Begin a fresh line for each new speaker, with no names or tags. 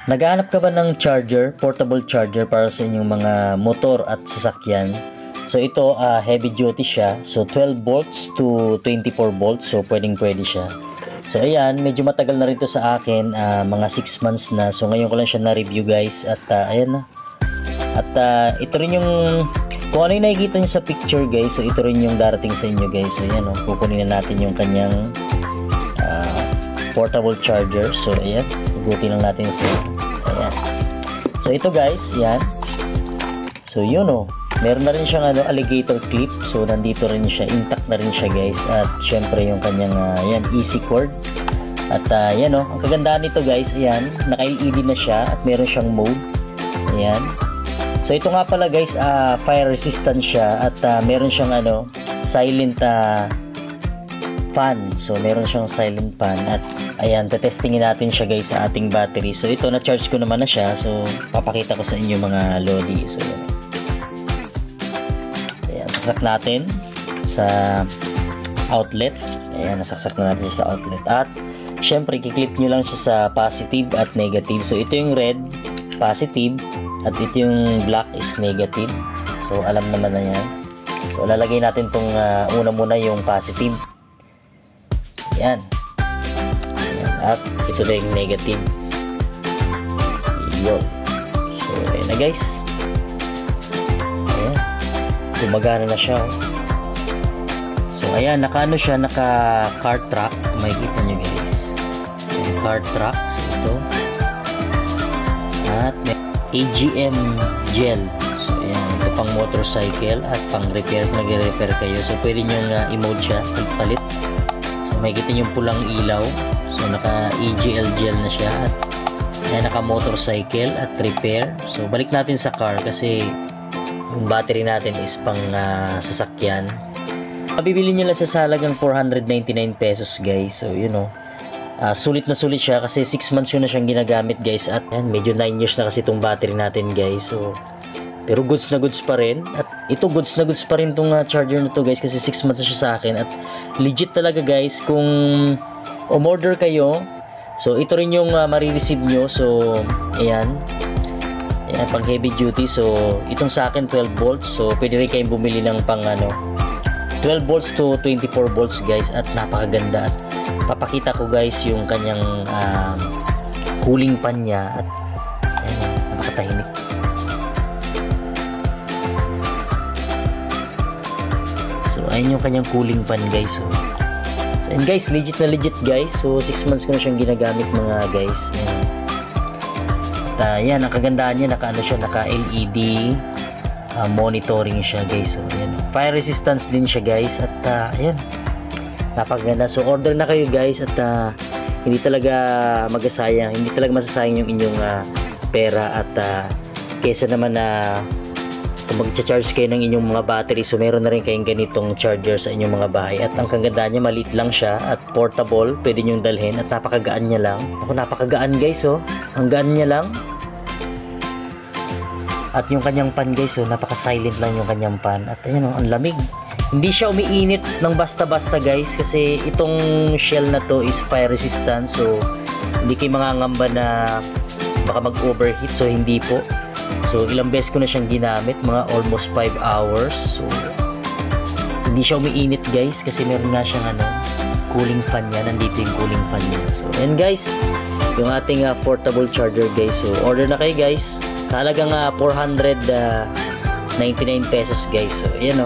Naghahanap ka ba ng charger, portable charger para sa inyong mga motor at sasakyan? So ito heavy duty siya. So 12 volts to 24 volts. So pwede siya. So ayan, medyo matagal na rin to sa akin, mga 6 months na. So ngayon ko lang siya na-review guys at ayan na. At ito rin yung kung ano yung nakikita nyo sa picture guys. So ito rin yung darating sa inyo guys. So ayan kukunin na natin yung kanyang portable charger. So ayan, hugutin lang natin sa ayan. So ito guys, yan. So yun meron na rin siyang alligator clip. So nandito rin siya, intact na rin siya guys. At syempre yung kanyang yan, easy cord. At yan ang kagandahan nito guys, ayan, naka-LED na siya at meron siyang mode. Ayan. So ito nga pala guys, fire resistant siya at meron siyang silent fan. So meron siyang silent fan at ayan, tetestingin natin siya guys sa ating battery. So ito, na-charge ko naman na siya. So papakita ko sa inyo mga lodi. So ayan, saksak natin sa outlet. Ayan, nasaksak na natin siya sa outlet. At syempre, kiklip nyo lang siya sa positive at negative. So ito yung red, positive, at ito yung black is negative. So alam naman na yan. So lalagay natin tong una muna yung positive. Ayan. At ito na yung negative. Yun. So ayan na guys. Ayan. Gumagana na siya. So ayan, naka siya, naka car track. Makikita nyo guys. Ayan, car track. So ito. At may AGM gel. So ayan, ito pang motorcycle at pang repair. Nag-repair kayo. So pwede nyo i-mode siya, palit. So makikita nyo yung pulang ilaw. So naka EGL gel na siya at naka motorcycle at repair. So balik natin sa car kasi yung battery natin is pang sasakyan. Mabibili nyo lang siya sa halagang 499 pesos guys. So sulit na sulit siya kasi 6 months yun na siyang ginagamit guys. At yan, medyo 9 years na kasi itong battery natin guys. So pero goods na goods pa rin. At ito goods na goods pa rin itong charger na to guys kasi 6 months na siya sa akin. At legit talaga guys kung umorder kayo. So ito rin yung marireceive nyo. So ayan, pang heavy duty. So itong sa akin 12 volts. So pwede rin kayong bumili ng pang 12 volts to 24 volts guys. At napakaganda. At papakita ko guys yung kanyang cooling fan niya. At ayan, napakatahimik. So ayan yung kanyang cooling fan guys. So and guys, legit na legit guys. So 6 months ko na siyang ginagamit mga guys. Ayan. At yan, ang kagandahan niya, naka LED monitoring siya guys. So ayan, fire resistance din siya guys. At ayan, napakaganda. So order na kayo guys. At hindi talaga magasayang, hindi talaga masasayang yung inyong pera. At kesa naman na kung mag-charge kayo ng inyong mga battery, so meron na rin kayong ganitong charger sa inyong mga bahay. At ang kagandaan niya, maliit lang siya at portable, pwede nyong dalhin at napakagaan niya lang. Ako, napakagaan guys ang gaan niya lang. At yung kanyang pan guys, napaka-silent lang yung kanyang pan. At ayun ang lamig. Hindi siya umiinit ng basta-basta guys kasi itong shell na to is fire resistant. So hindi kayo mangangamba na baka mag-overheat. So hindi po. So ilang beses ko na siyang ginamit, mga almost 5 hours. So hindi siya umiinit guys kasi meron nga siyang cooling fan niya. Nandito yung cooling fan niya. So and guys, yung ating portable charger guys. So order na kayo guys. Halagang 499 pesos guys. So ayan